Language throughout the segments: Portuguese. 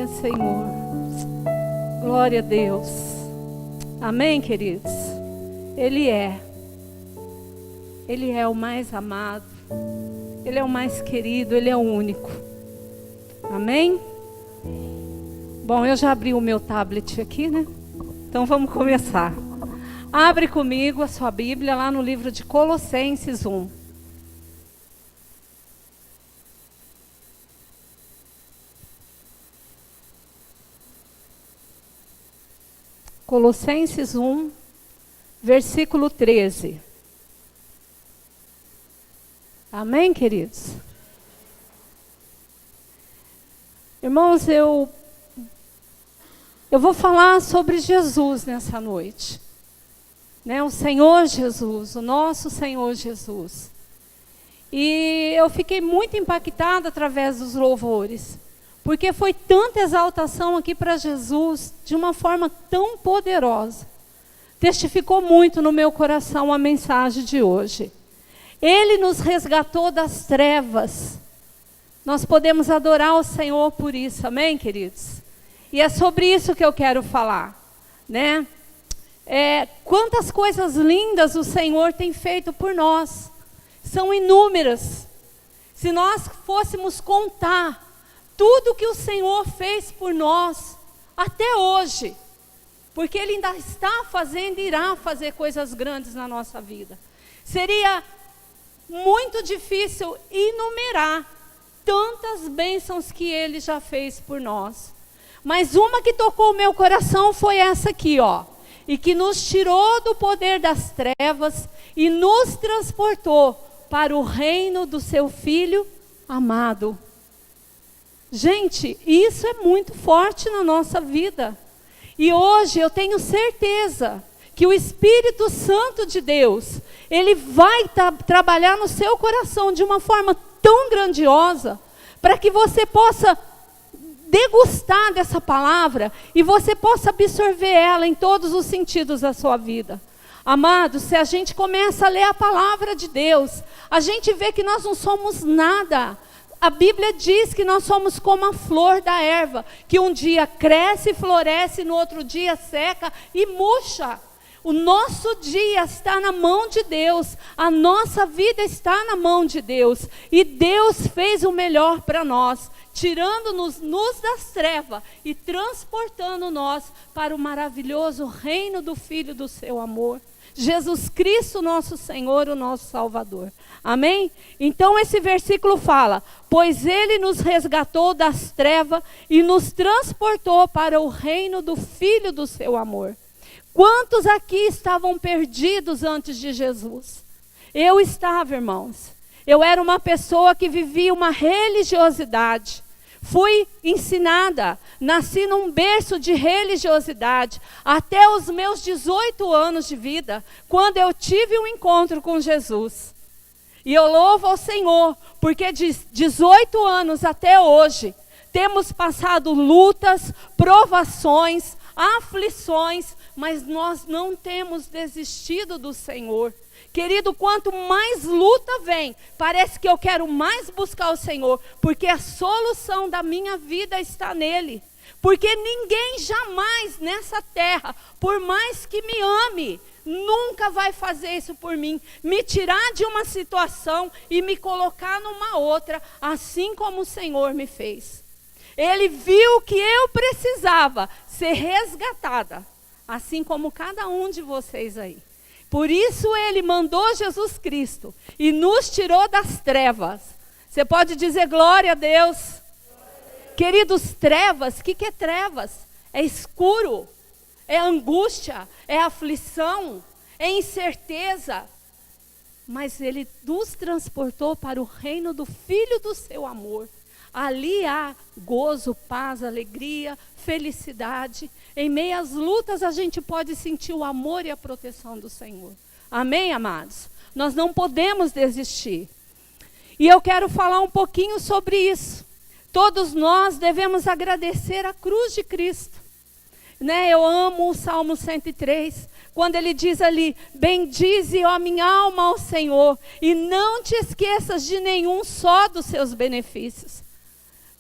Aleluia, Senhor. Glória a Deus. Amém, queridos? Ele é o mais amado. Ele é o mais querido. Ele é o único. Amém? Bom, eu já abri o meu tablet aqui, né? Então vamos começar. Abre comigo a sua Bíblia lá no livro de Colossenses 1. Colossenses 1, versículo 13. Amém, queridos? Irmãos, eu vou falar sobre Jesus nessa noite. Né? O Senhor Jesus, o nosso Senhor Jesus. E eu fiquei muito impactada através dos louvores. Porque foi tanta exaltação aqui para Jesus, de uma forma tão poderosa. Testificou muito no meu coração a mensagem de hoje. Ele nos resgatou das trevas. Nós podemos adorar o Senhor por isso, amém, queridos? E é sobre isso que eu quero falar, né? Quantas coisas lindas o Senhor tem feito por nós. São inúmeras. Se nós fôssemos contar tudo que o Senhor fez por nós, até hoje, porque Ele ainda está fazendo e irá fazer coisas grandes na nossa vida. Seria muito difícil enumerar tantas bênçãos que Ele já fez por nós. Mas uma que tocou o meu coração foi essa aqui, ó. E que nos tirou do poder das trevas e nos transportou para o reino do seu Filho amado. Gente, isso é muito forte na nossa vida. E hoje eu tenho certeza que o Espírito Santo de Deus, Ele vai trabalhar no seu coração de uma forma tão grandiosa, para que você possa degustar dessa palavra e você possa absorver ela em todos os sentidos da sua vida. Amados, se a gente começa a ler a palavra de Deus, a gente vê que nós não somos nada. A Bíblia diz que nós somos como a flor da erva, que um dia cresce, floresce, no outro dia seca e murcha. O nosso dia está na mão de Deus, a nossa vida está na mão de Deus. E Deus fez o melhor para nós, tirando-nos das trevas e transportando nós para o maravilhoso reino do Filho do seu amor. Jesus Cristo, nosso Senhor, o nosso Salvador. Amém? Então esse versículo fala: pois Ele nos resgatou das trevas e nos transportou para o reino do Filho do seu amor. Quantos aqui estavam perdidos antes de Jesus? Eu estava, irmãos. Eu era uma pessoa que vivia uma religiosidade. Fui ensinada, nasci num berço de religiosidade, até os meus 18 anos de vida, quando eu tive um encontro com Jesus. E eu louvo ao Senhor, porque de 18 anos até hoje, temos passado lutas, provações, aflições, mas nós não temos desistido do Senhor. Querido, quanto mais luta vem, parece que eu quero mais buscar o Senhor, porque a solução da minha vida está nele. Porque ninguém jamais nessa terra, por mais que me ame, nunca vai fazer isso por mim. Me tirar de uma situação e me colocar numa outra, assim como o Senhor me fez. Ele viu que eu precisava ser resgatada, assim como cada um de vocês aí. Por isso Ele mandou Jesus Cristo e nos tirou das trevas. Você pode dizer glória a Deus? Queridos, trevas, o que é trevas? É escuro, é angústia, é aflição, é incerteza. Mas Ele nos transportou para o reino do Filho do seu amor. Ali há gozo, paz, alegria, felicidade. Em meio às lutas a gente pode sentir o amor e a proteção do Senhor. Amém, amados? Nós não podemos desistir. E eu quero falar um pouquinho sobre isso. Todos nós devemos agradecer a cruz de Cristo. Né? Eu amo o Salmo 103, quando ele diz ali: bendize, ó minha alma, ao Senhor, e não te esqueças de nenhum só dos seus benefícios.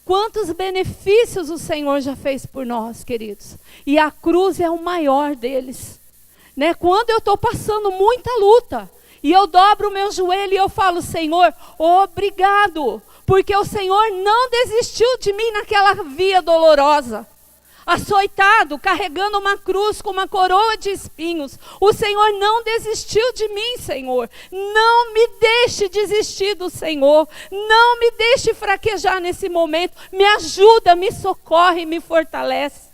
Quantos benefícios o Senhor já fez por nós, queridos. E a cruz é o maior deles. Né? Quando eu estou passando muita luta, e eu dobro o meu joelho e eu falo, Senhor, obrigado. Porque o Senhor não desistiu de mim naquela via dolorosa. Açoitado, carregando uma cruz com uma coroa de espinhos. O Senhor não desistiu de mim, Senhor. Não me deixe desistir do Senhor. Não me deixe fraquejar nesse momento. Me ajuda, me socorre, me fortalece.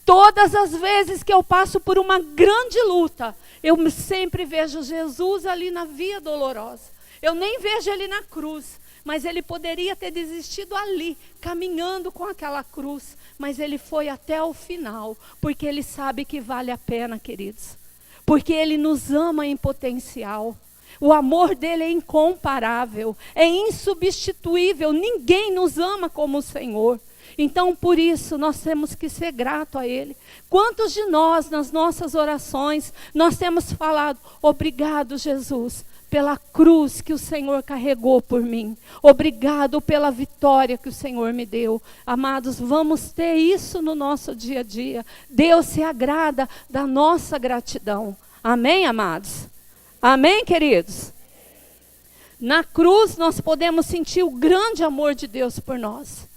Todas as vezes que eu passo por uma grande luta, eu sempre vejo Jesus ali na via dolorosa. Eu nem vejo ele na cruz. Mas ele poderia ter desistido ali, caminhando com aquela cruz. Mas ele foi até o final, porque ele sabe que vale a pena, queridos. Porque ele nos ama em potencial. O amor dele é incomparável, é insubstituível. Ninguém nos ama como o Senhor. Então, por isso, nós temos que ser gratos a ele. Quantos de nós, nas nossas orações, nós temos falado, obrigado, Jesus, pela cruz que o Senhor carregou por mim. Obrigado pela vitória que o Senhor me deu. Amados, vamos ter isso no nosso dia a dia. Deus se agrada da nossa gratidão. Amém, amados? Amém, queridos? Na cruz nós podemos sentir o grande amor de Deus por nós.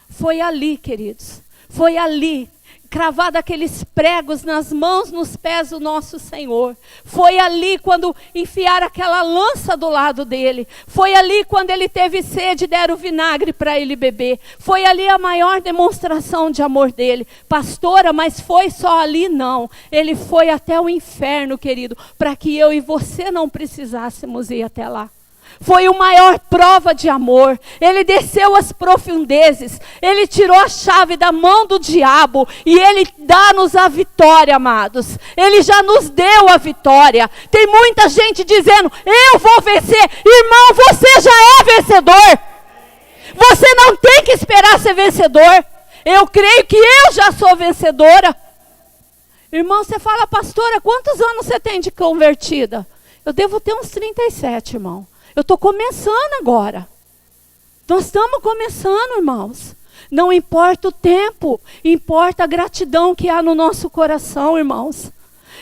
Foi ali, queridos. Foi ali. Cravado aqueles pregos nas mãos, nos pés do nosso Senhor. Foi ali quando enfiaram aquela lança do lado dele. Foi ali quando ele teve sede e deram vinagre para ele beber. Foi ali a maior demonstração de amor dele. Pastora, mas foi só ali? Não. Ele foi até o inferno, querido, para que eu e você não precisássemos ir até lá. Foi a maior prova de amor. Ele desceu às profundezes. Ele tirou a chave da mão do diabo. E ele dá-nos a vitória, amados. Ele já nos deu a vitória. Tem muita gente dizendo, eu vou vencer. Irmão, você já é vencedor. Você não tem que esperar ser vencedor. Eu creio que eu já sou vencedora. Irmão, você fala, pastora, quantos anos você tem de convertida? Eu devo ter uns 37, irmão. Eu estou começando agora. Nós estamos começando, irmãos. Não importa o tempo, importa a gratidão que há no nosso coração, irmãos.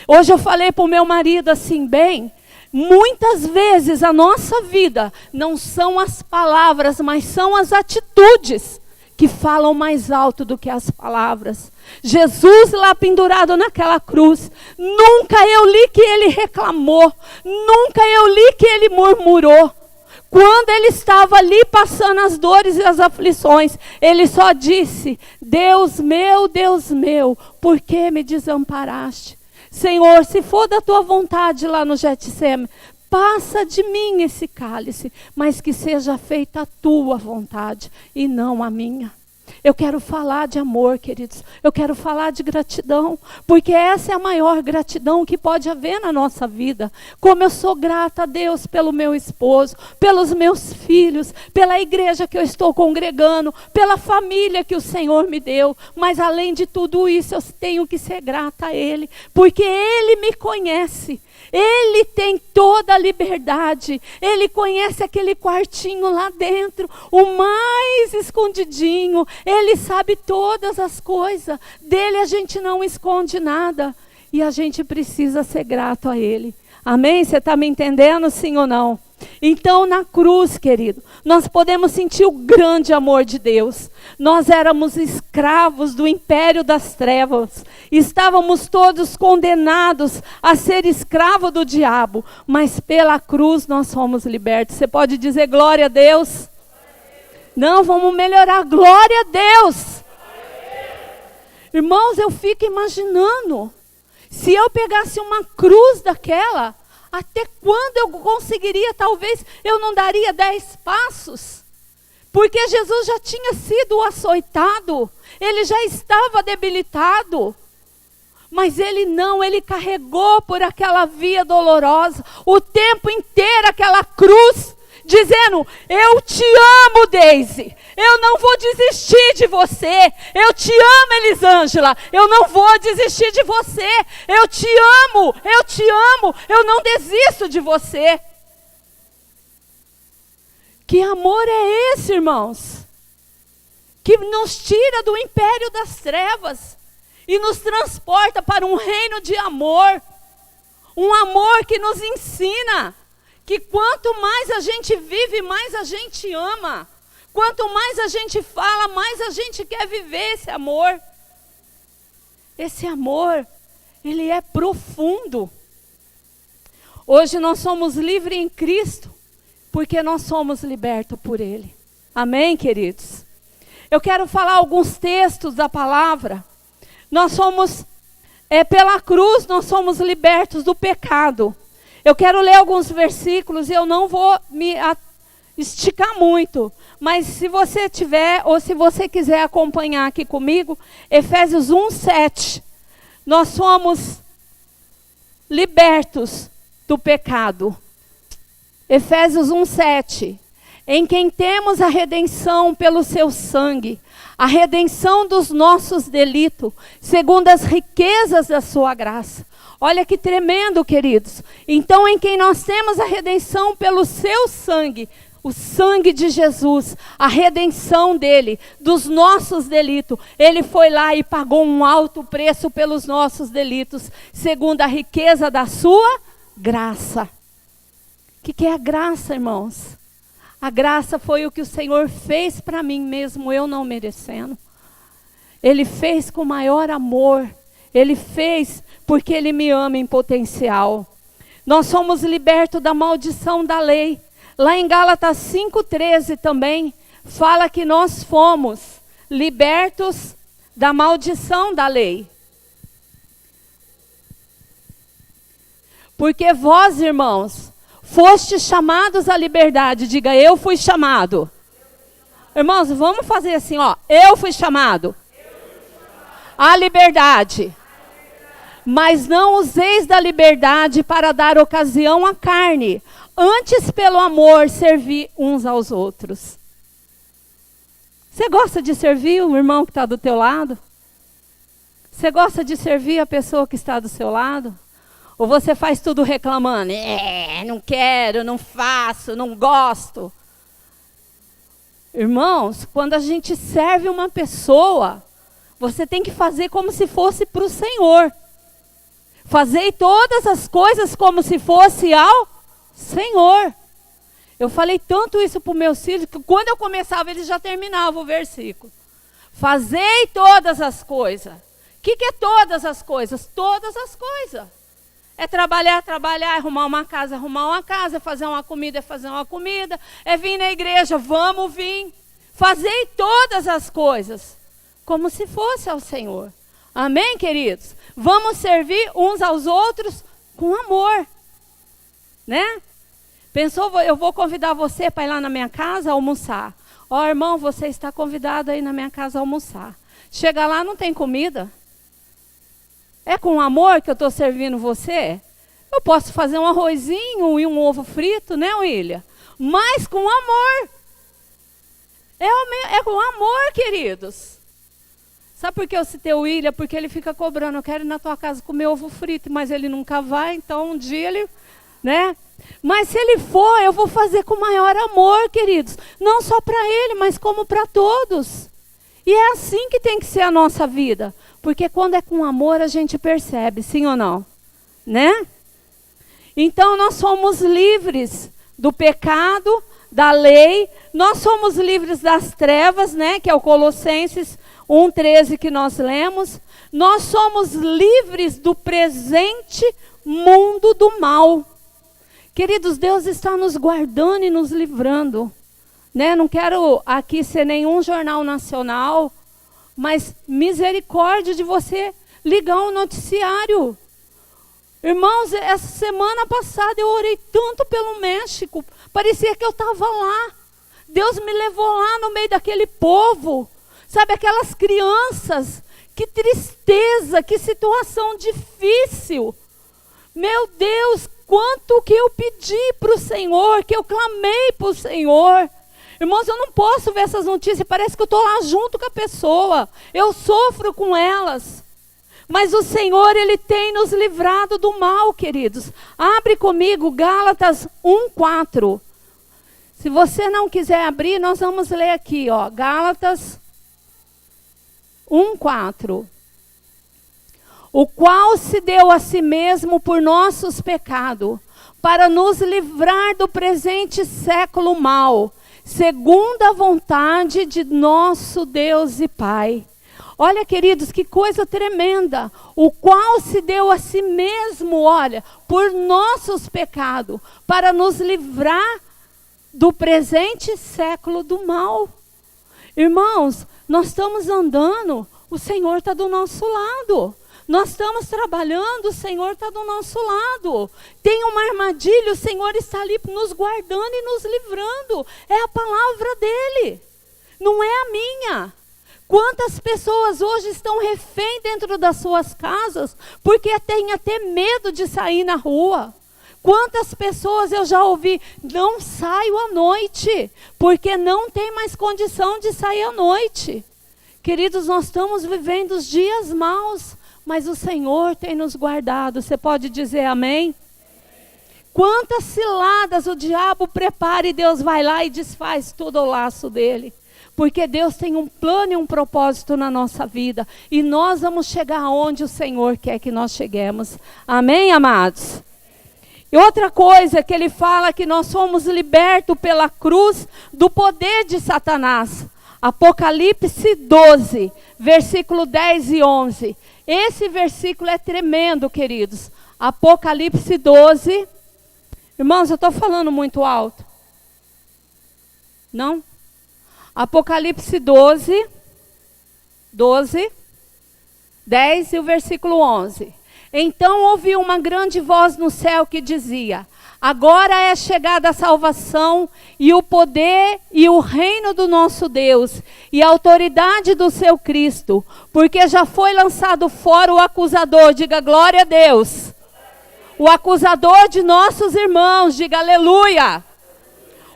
Hoje eu falei para o meu marido assim, bem, muitas vezes a nossa vida não são as palavras, mas são as atitudes que falam mais alto do que as palavras. Jesus lá pendurado naquela cruz, nunca eu li que ele reclamou, nunca eu li que ele murmurou. Quando ele estava ali passando as dores e as aflições, ele só disse, Deus meu, por que me desamparaste? Senhor, se for da tua vontade lá no Getsêmani, passa de mim esse cálice, mas que seja feita a tua vontade e não a minha. Eu quero falar de amor, queridos. Eu quero falar de gratidão, porque essa é a maior gratidão que pode haver na nossa vida. Como eu sou grata a Deus pelo meu esposo, pelos meus filhos, pela igreja que eu estou congregando, pela família que o Senhor me deu. Mas além de tudo isso, eu tenho que ser grata a Ele, porque Ele me conhece. Ele tem toda a liberdade. Ele conhece aquele quartinho lá dentro, o mais escondidinho. Ele sabe todas as coisas. Dele a gente não esconde nada. E a gente precisa ser grato a Ele. Amém? Você está me entendendo, sim ou não? Então, na cruz, querido, nós podemos sentir o grande amor de Deus. Nós éramos escravos do império das trevas. Estávamos todos condenados a ser escravo do diabo. Mas pela cruz nós fomos libertos. Você pode dizer glória a Deus? Não, vamos melhorar. Glória a Deus! Irmãos, eu fico imaginando. Se eu pegasse uma cruz daquela, até quando eu conseguiria? Talvez eu não daria 10 passos. Porque Jesus já tinha sido açoitado. Ele já estava debilitado. Mas ele não, ele carregou por aquela via dolorosa. O tempo inteiro aquela cruz. Dizendo, eu te amo, Deise. Eu não vou desistir de você. Eu te amo, Elisângela. Eu não vou desistir de você. Eu te amo, eu te amo. Eu não desisto de você. Que amor é esse, irmãos? que nos tira do império das trevas e nos transporta para um reino de amor. Um amor que nos ensina que quanto mais a gente vive, mais a gente ama. Quanto mais a gente fala, mais a gente quer viver esse amor. Esse amor, ele é profundo. Hoje nós somos livres em Cristo, porque nós somos libertos por Ele. Amém, queridos? Eu quero falar alguns textos da palavra. Nós somos, pela cruz, nós somos libertos do pecado. Eu quero ler alguns versículos e eu não vou me esticar muito. Mas se você tiver, ou se você quiser acompanhar aqui comigo, Efésios 1:7. Nós somos libertos do pecado. Efésios 1:7. Em quem temos a redenção pelo seu sangue, a redenção dos nossos delitos, segundo as riquezas da sua graça. Olha que tremendo, queridos. Então, em quem nós temos a redenção pelo seu sangue, o sangue de Jesus, a redenção dele, dos nossos delitos. Ele foi lá e pagou um alto preço pelos nossos delitos, segundo a riqueza da sua graça. O que é a graça, irmãos? A graça foi o que o Senhor fez para mim mesmo, eu não merecendo. Ele fez com maior amor. Ele fez porque Ele me ama em potencial. Nós somos libertos da maldição da lei. Lá em Gálatas 5:13 também, fala que nós fomos libertos da maldição da lei. Porque vós, irmãos, fostes chamados à liberdade. Diga, eu fui chamado. Irmãos, vamos fazer assim, ó. Eu fui chamado à liberdade. Mas não useis da liberdade para dar ocasião à carne. Antes, pelo amor, servir uns aos outros. Você gosta de servir o irmão que está do teu lado? Você gosta de servir a pessoa que está do seu lado? Ou você faz tudo reclamando? Não quero, não faço, não gosto. Irmãos, quando a gente serve uma pessoa, você tem que fazer como se fosse para o Senhor. Fazei todas as coisas como se fosse ao Senhor. Eu falei tanto isso para os meus filhos, que quando eu começava, eles já terminavam o versículo. Fazei todas as coisas. O que é todas as coisas? Todas as coisas. É trabalhar, é arrumar uma casa, é fazer uma comida, é vir na igreja, vamos vir. Fazei todas as coisas como se fosse ao Senhor. Amém, queridos? Vamos servir uns aos outros com amor. Né? Pensou, eu vou convidar você para ir lá na minha casa almoçar. Ó, irmão, você está convidado aí na minha casa almoçar. Chega lá, não tem comida. É com amor que eu estou servindo você? Eu posso fazer um arrozinho e um ovo frito, né, William? Mas com amor. É com amor, queridos. Sabe por que eu citei o William? Porque ele fica cobrando. Eu quero ir na tua casa comer ovo frito, mas ele nunca vai. Então um dia ele, né? Mas se ele for, eu vou fazer com maior amor, queridos. Não só para ele, mas como para todos. E é assim que tem que ser a nossa vida. Porque quando é com amor, a gente percebe, sim ou não? Né? Então, nós somos livres do pecado, da lei. Nós somos livres das trevas, né? Que é o Colossenses 1:13 que nós lemos. Nós somos livres do presente mundo do mal. Queridos, Deus está nos guardando e nos livrando. Né? Não quero aqui ser nenhum jornal nacional, mas misericórdia de você ligar um noticiário. Irmãos, essa semana passada eu orei tanto pelo México, parecia que eu estava lá. Deus me levou lá no meio daquele povo. Sabe, aquelas crianças, que tristeza, que situação difícil. Meu Deus, quanto que eu pedi para o Senhor, que eu clamei para o Senhor. Irmãos, eu não posso ver essas notícias, parece que eu estou lá junto com a pessoa. Eu sofro com elas. Mas o Senhor, Ele tem nos livrado do mal, queridos. Abre comigo Gálatas 1:4. Se você não quiser abrir, nós vamos ler aqui, ó. Gálatas 1:4. O qual se deu a si mesmo por nossos pecados, para nos livrar do presente século mau, segundo a vontade de nosso Deus e Pai. Olha, queridos, que coisa tremenda. O qual se deu a si mesmo, olha, por nossos pecados, para nos livrar do presente século do mal. Irmãos, nós estamos andando, o Senhor está do nosso lado. Nós estamos trabalhando, o Senhor está do nosso lado. Tem uma armadilha, o Senhor está ali nos guardando e nos livrando. É a palavra dele, não é a minha. Quantas pessoas hoje estão refém dentro das suas casas, porque têm até medo de sair na rua. Quantas pessoas eu já ouvi, não saio à noite, porque não tem mais condição de sair à noite. Queridos, nós estamos vivendo os dias maus, mas o Senhor tem nos guardado. Você pode dizer amém? Quantas ciladas o diabo prepara e Deus vai lá e desfaz todo o laço dele. Porque Deus tem um plano e um propósito na nossa vida. E nós vamos chegar aonde o Senhor quer que nós cheguemos. Amém, amados? E outra coisa que ele fala, que nós somos libertos pela cruz do poder de Satanás. Apocalipse 12, versículo 10 e 11. Esse versículo é tremendo, queridos. Apocalipse 12. Irmãos, eu estou falando muito alto. Não? Apocalipse 12, 10 e o versículo 11. Então ouvi uma grande voz no céu que dizia: agora é chegada a salvação e o poder e o reino do nosso Deus e a autoridade do seu Cristo, porque já foi lançado fora o acusador, diga glória a Deus. O acusador de nossos irmãos, diga aleluia.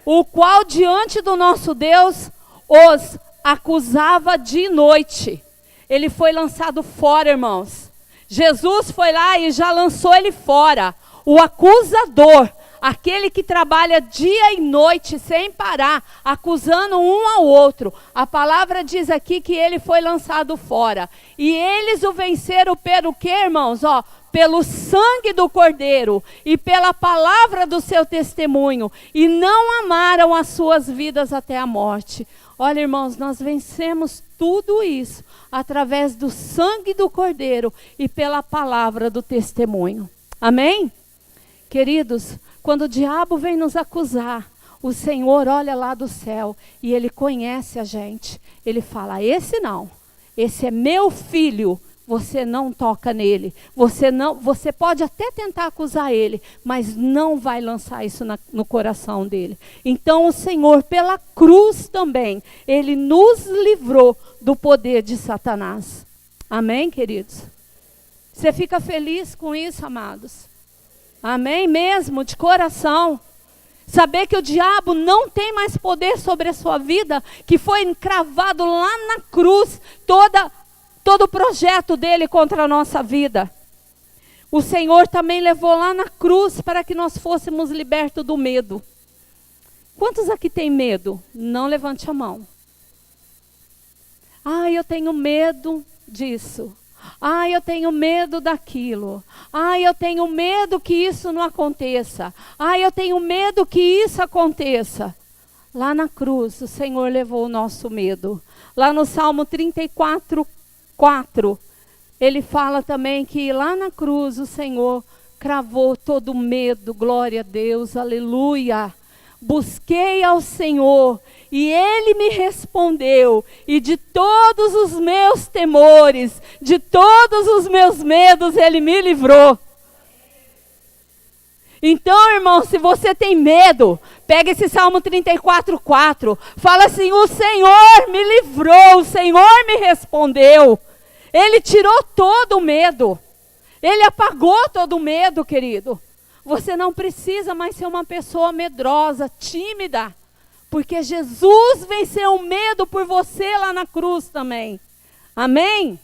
O qual diante do nosso Deus os acusava de noite. Ele foi lançado fora, irmãos. Jesus foi lá e já lançou ele fora. O acusador, aquele que trabalha dia e noite sem parar, acusando um ao outro. A palavra diz aqui que ele foi lançado fora. E eles o venceram pelo quê, irmãos? Pelo sangue do Cordeiro e pela palavra do seu testemunho. E não amaram as suas vidas até a morte. Olha, irmãos, nós vencemos tudo isso através do sangue do Cordeiro e pela palavra do testemunho. Amém? Queridos, quando o diabo vem nos acusar, o Senhor olha lá do céu e Ele conhece a gente. Ele fala, esse não, esse é meu filho. Você não toca nele. Você pode até tentar acusar ele, mas não vai lançar isso no coração dele. Então o Senhor, pela cruz também, ele nos livrou do poder de Satanás. Amém, queridos? Você fica feliz com isso, amados? Amém mesmo, de coração. Saber que o diabo não tem mais poder sobre a sua vida, que foi encravado lá na cruz, todo o projeto dele contra a nossa vida. O Senhor também levou lá na cruz para que nós fôssemos libertos do medo. Quantos aqui têm medo? Não levante a mão. Eu tenho medo disso. Eu tenho medo daquilo. Eu tenho medo que isso não aconteça. Eu tenho medo que isso aconteça. Lá na cruz, o Senhor levou o nosso medo. Lá no Salmo 34, 4, ele fala também que lá na cruz o Senhor cravou todo o medo, glória a Deus, aleluia. Busquei ao Senhor e Ele me respondeu, e de todos os meus temores, de todos os meus medos, Ele me livrou. Então, irmão, se você tem medo, pega esse Salmo 34, 4, fala assim, o Senhor me livrou, o Senhor me respondeu. Ele tirou todo o medo. Ele apagou todo o medo, querido. Você não precisa mais ser uma pessoa medrosa, tímida. Porque Jesus venceu o medo por você lá na cruz também. Amém?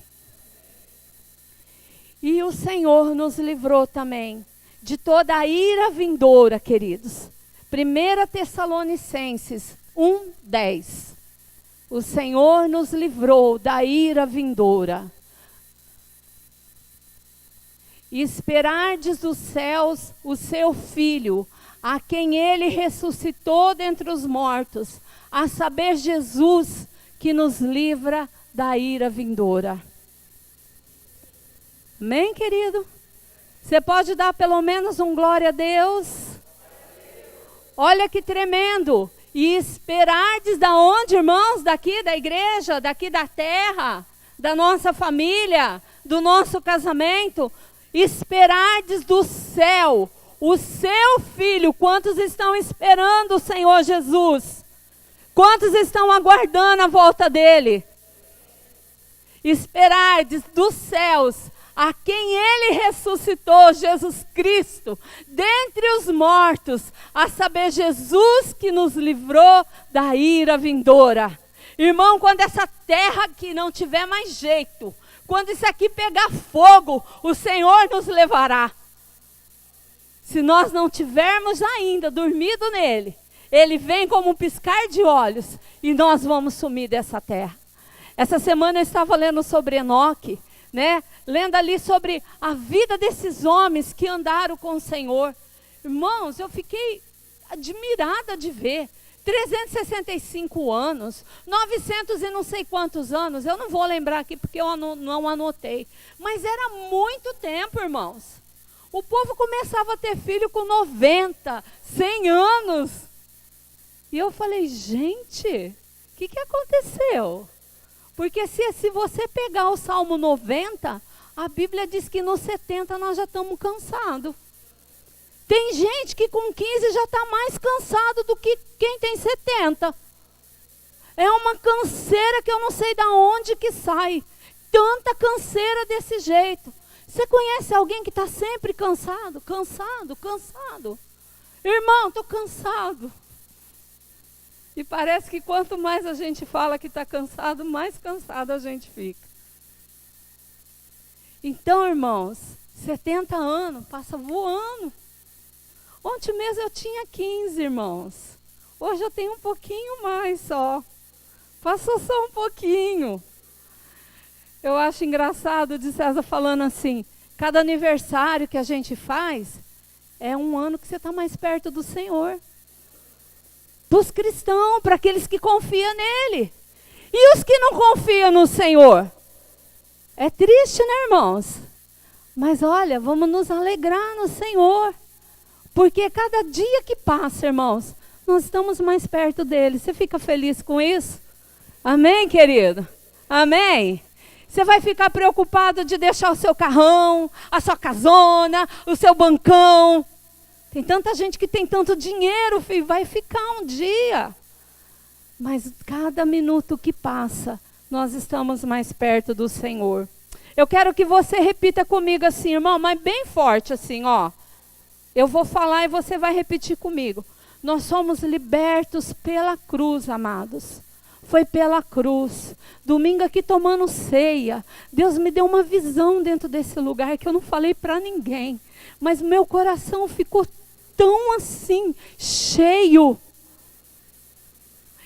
E o Senhor nos livrou também de toda a ira vindoura, queridos. 1 Tessalonicenses 1:10. O Senhor nos livrou da ira vindoura. E esperardes dos céus o seu Filho, a quem ele ressuscitou dentre os mortos, a saber, Jesus, que nos livra da ira vindoura. Amém, querido? Você pode dar pelo menos um glória a Deus? Olha que tremendo. E esperardes da onde, irmãos? Daqui da igreja, daqui da terra, da nossa família, do nosso casamento. Esperardes do céu o seu Filho. Quantos estão esperando o Senhor Jesus? Quantos estão aguardando a volta dele? Esperardes dos céus a quem ele ressuscitou, Jesus Cristo, dentre os mortos, a saber, Jesus que nos livrou da ira vindoura. Irmão, quando essa terra aqui não tiver mais jeito, quando isso aqui pegar fogo, o Senhor nos levará. Se nós não tivermos ainda dormido nele, ele vem como um piscar de olhos e nós vamos sumir dessa terra. Essa semana eu estava lendo sobre Enoque, né? Lendo ali sobre a vida desses homens que andaram com o Senhor. Irmãos, eu fiquei admirada de ver. 365 anos, 900 e não sei quantos anos, eu não vou lembrar aqui porque eu não anotei. Mas era muito tempo, irmãos. O povo começava a ter filho com 90, 100 anos. E eu falei, gente, o que aconteceu? Porque se você pegar o Salmo 90, a Bíblia diz que no 70 nós já estamos cansados. Tem gente que com 15 já está mais cansado do que quem tem 70. É uma canseira que eu não sei de onde que sai. Tanta canseira desse jeito. Você conhece alguém que está sempre cansado? Cansado. Irmão, estou cansado. E parece que quanto mais a gente fala que está cansado, mais cansado a gente fica. Então, irmãos, 70 anos passa voando. Ontem mesmo eu tinha 15, irmãos. Hoje eu tenho um pouquinho mais só. Passou só um pouquinho. Eu acho engraçado de César falando assim, cada aniversário que a gente faz, é um ano que você está mais perto do Senhor. Dos cristãos, para aqueles que confiam nele. E os que não confiam no Senhor? É triste, né, irmãos? Mas olha, vamos nos alegrar no Senhor. Porque cada dia que passa, irmãos, nós estamos mais perto dele. Você fica feliz com isso? Amém, querido? Amém? Você vai ficar preocupado de deixar o seu carrão, a sua casona, o seu bancão. Tem tanta gente que tem tanto dinheiro, filho, vai ficar um dia. Mas cada minuto que passa, nós estamos mais perto do Senhor. Eu quero que você repita comigo assim, irmão, mas bem forte assim, ó. Eu vou falar e você vai repetir comigo. Nós somos libertos pela cruz, amados. Foi pela cruz. Domingo aqui tomando ceia. Deus me deu uma visão dentro desse lugar que eu não falei para ninguém. Mas meu coração ficou tão assim, cheio.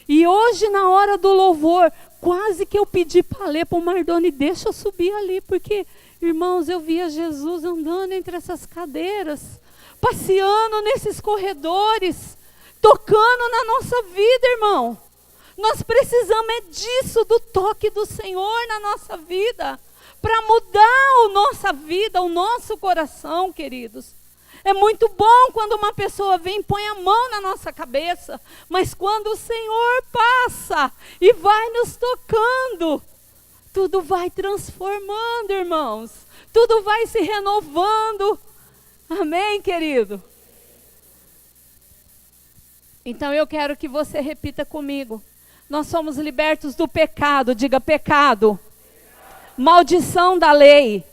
E hoje, na hora do louvor, quase que eu pedi para ler para o Mardoni, deixa eu subir ali. Porque, irmãos, eu via Jesus andando entre essas cadeiras. Passeando nesses corredores, tocando na nossa vida, irmão. Nós precisamos disso, do toque do Senhor na nossa vida, para mudar a nossa vida, o nosso coração, queridos. É muito bom quando uma pessoa vem e põe a mão na nossa cabeça, mas quando o Senhor passa e vai nos tocando, tudo vai transformando, irmãos. Tudo vai se renovando. Amém, querido? Então eu quero que você repita comigo. Nós somos libertos do pecado, diga pecado. Maldição da lei.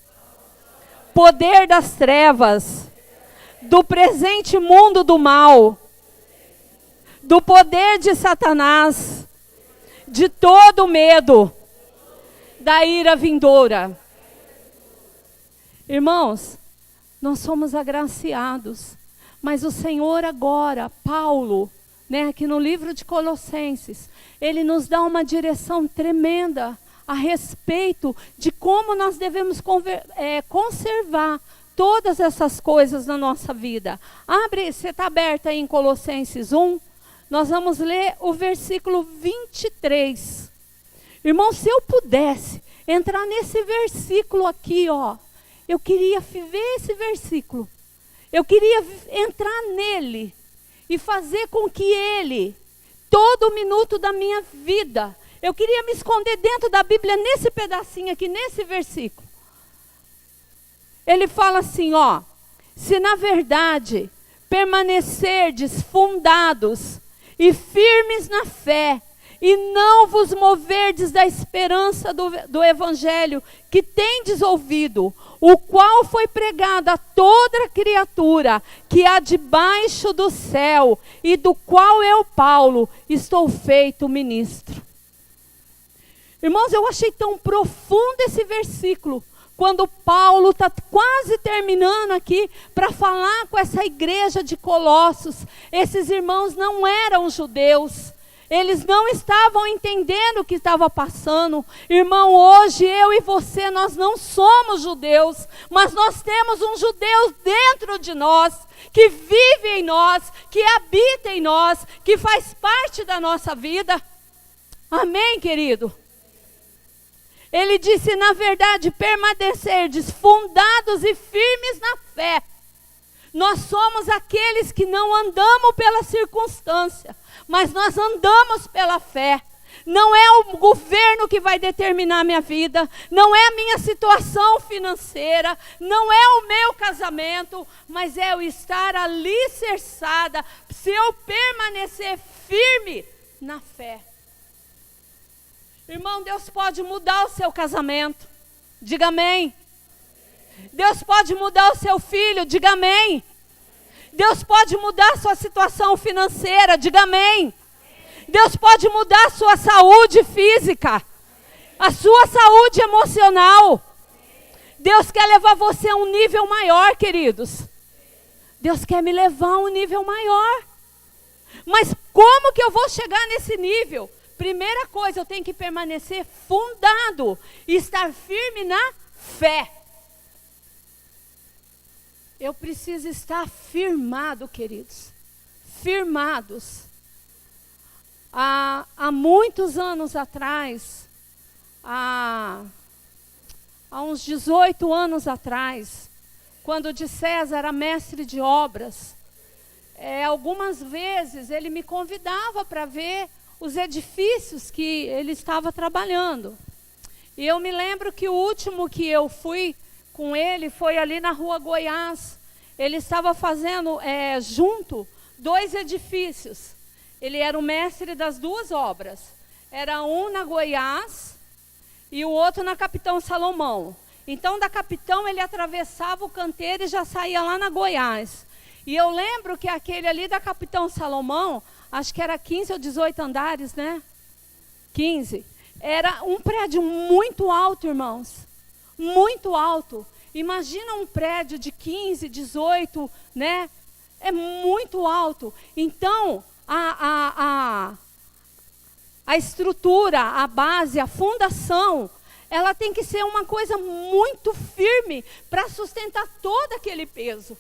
Poder das trevas. Do presente mundo do mal. Do poder de Satanás. De todo medo. Da ira vindoura. Irmãos, nós somos agraciados, mas o Senhor agora, Paulo, né, aqui no livro de Colossenses, ele nos dá uma direção tremenda a respeito de como nós devemos conservar todas essas coisas na nossa vida. Abre, você está aberta aí em Colossenses 1, nós vamos ler o versículo 23. Irmão, se eu pudesse entrar nesse versículo aqui, ó, eu queria ver esse versículo. Eu queria entrar nele e fazer com que ele, todo minuto da minha vida, eu queria me esconder dentro da Bíblia nesse pedacinho aqui, nesse versículo. Ele fala assim, ó: se na verdade permanecerdes fundados e firmes na fé, e não vos moverdes da esperança do evangelho que tendes ouvido, o qual foi pregado a toda criatura que há debaixo do céu, e do qual eu, Paulo, estou feito ministro. Irmãos, eu achei tão profundo esse versículo, quando Paulo está quase terminando aqui para falar com essa igreja de Colossos. Esses irmãos não eram judeus, eles não estavam entendendo o que estava passando. Irmão, hoje eu e você, nós não somos judeus, mas nós temos um judeu dentro de nós, que vive em nós, que habita em nós, que faz parte da nossa vida. Amém, querido? Ele disse, na verdade, permanecerdes fundados e firmes na fé. Nós somos aqueles que não andamos pela circunstância, mas nós andamos pela fé. Não é o governo que vai determinar a minha vida, não é a minha situação financeira, não é o meu casamento, mas é eu estar alicerçada, se eu permanecer firme na fé. Irmão, Deus pode mudar o seu casamento, diga amém. Deus pode mudar o seu filho, diga amém. Deus pode mudar a sua situação financeira, diga amém. Deus pode mudar a sua saúde física, a sua saúde emocional. Deus quer levar você a um nível maior, queridos. Deus quer me levar a um nível maior. Mas como que eu vou chegar nesse nível? Primeira coisa, eu tenho que permanecer fundado e estar firme na fé. Eu preciso estar firmado, queridos. Firmados. Há muitos anos atrás, há uns 18 anos atrás, quando o de César era mestre de obras, algumas vezes ele me convidava para ver os edifícios que ele estava trabalhando. E eu me lembro que o último que eu fui com ele foi ali na Rua Goiás. Ele estava fazendo junto 2 edifícios. Ele era o mestre das 2 obras. Era um na Goiás e o outro na Capitão Salomão. Então, da Capitão ele atravessava o canteiro e já saía lá na Goiás. E eu lembro que aquele ali da Capitão Salomão, acho que era 15 ou 18 andares, né? 15. Era um prédio muito alto, irmãos. Muito alto. Imagina um prédio de 15, 18, né? É muito alto. Então, a estrutura, a base, a fundação, ela tem que ser uma coisa muito firme para sustentar todo aquele peso.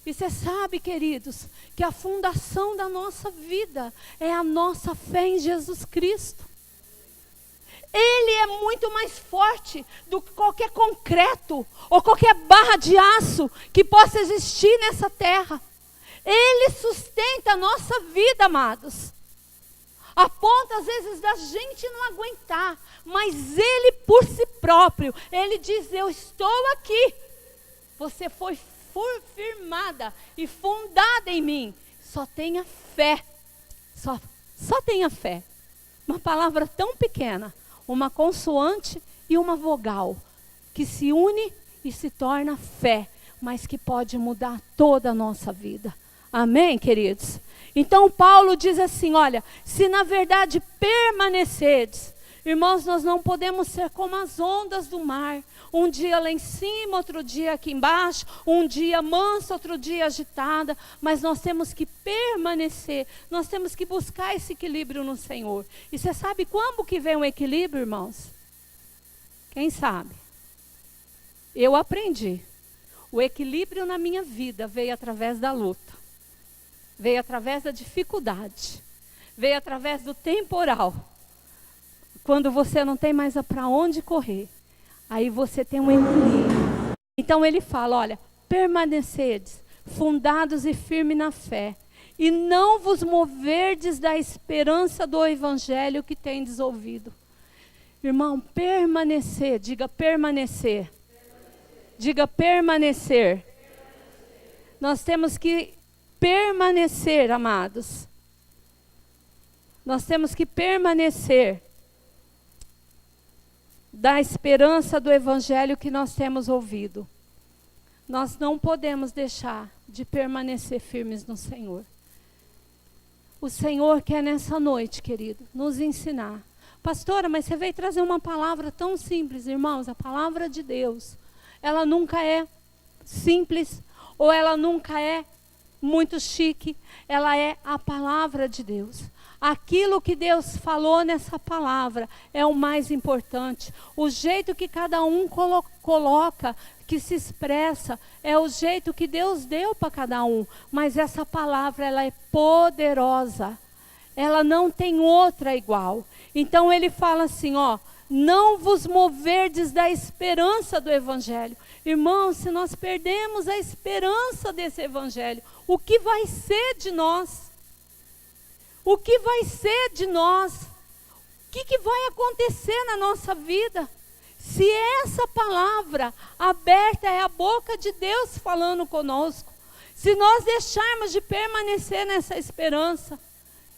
E você sabe, queridos, que a fundação da nossa vida é a nossa fé em Jesus Cristo. Ele é muito mais forte do que qualquer concreto ou qualquer barra de aço que possa existir nessa terra. Ele sustenta a nossa vida, amados. A ponto, às vezes, da gente não aguentar, mas Ele por si próprio, Ele diz, eu estou aqui. Você foi firmada e fundada em mim. Só tenha fé. Só tenha fé. Uma palavra tão pequena, uma consoante e uma vogal, que se une e se torna fé, mas que pode mudar toda a nossa vida. Amém, queridos? Então Paulo diz assim, olha, se na verdade permanecerdes, Irmãos, nós não podemos ser como as ondas do mar. Um dia lá em cima, outro dia aqui embaixo, um dia mansa, outro dia agitada. Mas nós temos que permanecer, nós temos que buscar esse equilíbrio no Senhor. E você sabe como que vem o equilíbrio, irmãos? Quem sabe? Eu aprendi. O equilíbrio na minha vida veio através da luta. Veio através da dificuldade. Veio através do temporal. Quando você não tem mais para onde correr, aí você tem um equilíbrio. Então ele fala, olha, permanecedes, fundados e firmes na fé, e não vos moverdes da esperança do evangelho que tendes ouvido. Irmão, permanecer, diga permanecer. Diga permanecer. Nós temos que permanecer, amados. Nós temos que permanecer da esperança do evangelho que nós temos ouvido. Nós não podemos deixar de permanecer firmes no Senhor. O Senhor quer nessa noite, querido, nos ensinar. Pastora, mas você veio trazer uma palavra tão simples, irmãos. A palavra de Deus, ela nunca é simples, ou ela nunca é muito chique. Ela é a palavra de Deus. Aquilo que Deus falou nessa palavra é o mais importante. O jeito que cada um coloca, que se expressa, é o jeito que Deus deu para cada um. Mas essa palavra, ela é poderosa. Ela não tem outra igual. Então ele fala assim, ó, não vos moverdes da esperança do evangelho. Irmãos, se nós perdemos a esperança desse evangelho, o que vai ser de nós? O que vai ser de nós? O que vai acontecer na nossa vida? Se essa palavra aberta é a boca de Deus falando conosco, se nós deixarmos de permanecer nessa esperança,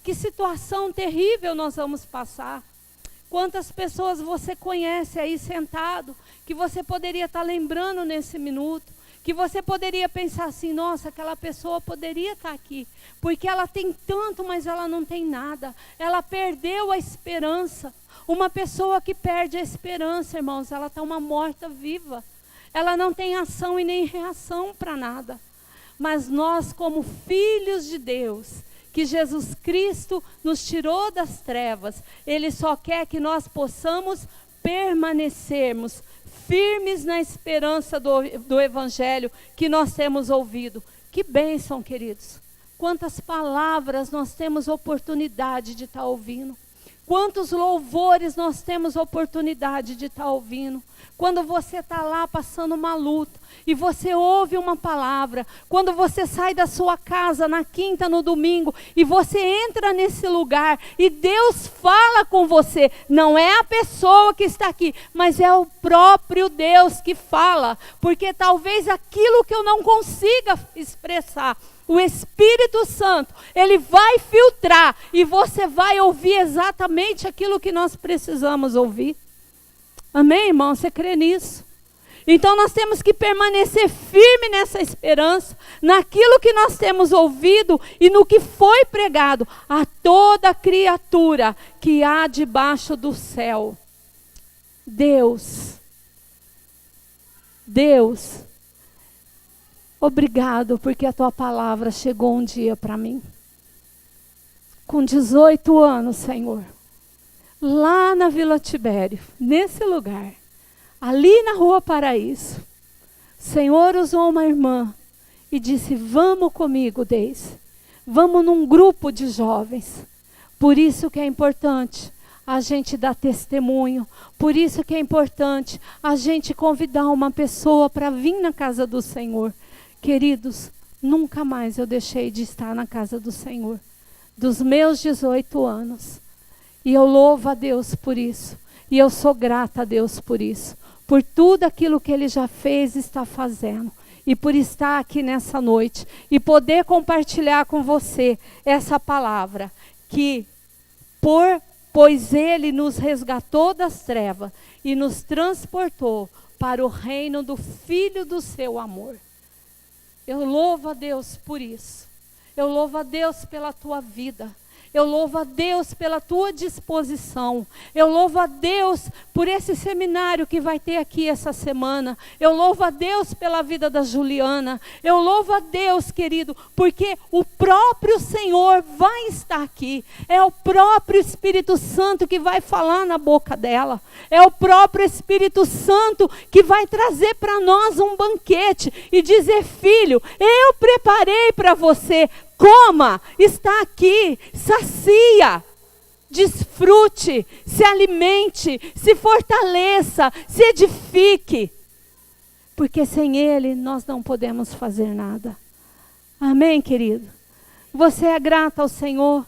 que situação terrível nós vamos passar. Quantas pessoas você conhece aí sentado, que você poderia estar lembrando nesse minuto, que você poderia pensar assim, nossa, aquela pessoa poderia estar aqui, porque ela tem tanto, mas ela não tem nada. Ela perdeu a esperança. Uma pessoa que perde a esperança, irmãos, ela está uma morta viva. Ela não tem ação e nem reação para nada. Mas nós, como filhos de Deus, que Jesus Cristo nos tirou das trevas, Ele só quer que nós possamos permanecermos firmes na esperança do evangelho que nós temos ouvido. Que bênção, queridos. Quantas palavras nós temos oportunidade de estar ouvindo. Quantos louvores nós temos oportunidade de estar ouvindo. Quando você está lá passando uma luta e você ouve uma palavra. Quando você sai da sua casa na quinta, no domingo, e você entra nesse lugar e Deus fala com você. Não é a pessoa que está aqui, mas é o próprio Deus que fala. Porque talvez aquilo que eu não consiga expressar, o Espírito Santo, ele vai filtrar e você vai ouvir exatamente aquilo que nós precisamos ouvir. Amém, irmão? Você crê nisso? Então nós temos que permanecer firme nessa esperança, naquilo que nós temos ouvido e no que foi pregado a toda criatura que há debaixo do céu. Deus, obrigado porque a tua palavra chegou um dia para mim. Com 18 anos, Senhor. Lá na Vila Tibério, nesse lugar. Ali na Rua Paraíso. O Senhor usou uma irmã e disse, vamos comigo, Deise. Vamos num grupo de jovens. Por isso que é importante a gente dar testemunho. Por isso que é importante a gente convidar uma pessoa para vir na casa do Senhor. Queridos, nunca mais eu deixei de estar na casa do Senhor, dos meus 18 anos. E eu louvo a Deus por isso. E eu sou grata a Deus por isso. Por tudo aquilo que Ele já fez e está fazendo. E por estar aqui nessa noite. E poder compartilhar com você essa palavra. Pois Ele nos resgatou das trevas e nos transportou para o reino do Filho do seu amor. Eu louvo a Deus por isso. Eu louvo a Deus pela tua vida. Eu louvo a Deus pela tua disposição. Eu louvo a Deus por esse seminário que vai ter aqui essa semana. Eu louvo a Deus pela vida da Juliana. Eu louvo a Deus, querido, porque o próprio Senhor vai estar aqui. É o próprio Espírito Santo que vai falar na boca dela. É o próprio Espírito Santo que vai trazer para nós um banquete e dizer: filho, eu preparei para você. Coma, está aqui, sacia, desfrute, se alimente, se fortaleça, se edifique. Porque sem Ele nós não podemos fazer nada. Amém, querido? Você é grata ao Senhor?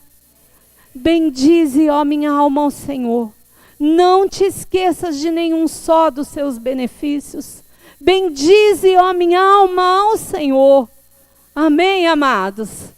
Bendize, ó minha alma, ao Senhor. Não te esqueças de nenhum só dos seus benefícios. Bendize, ó minha alma, ao Senhor. Amém, amados?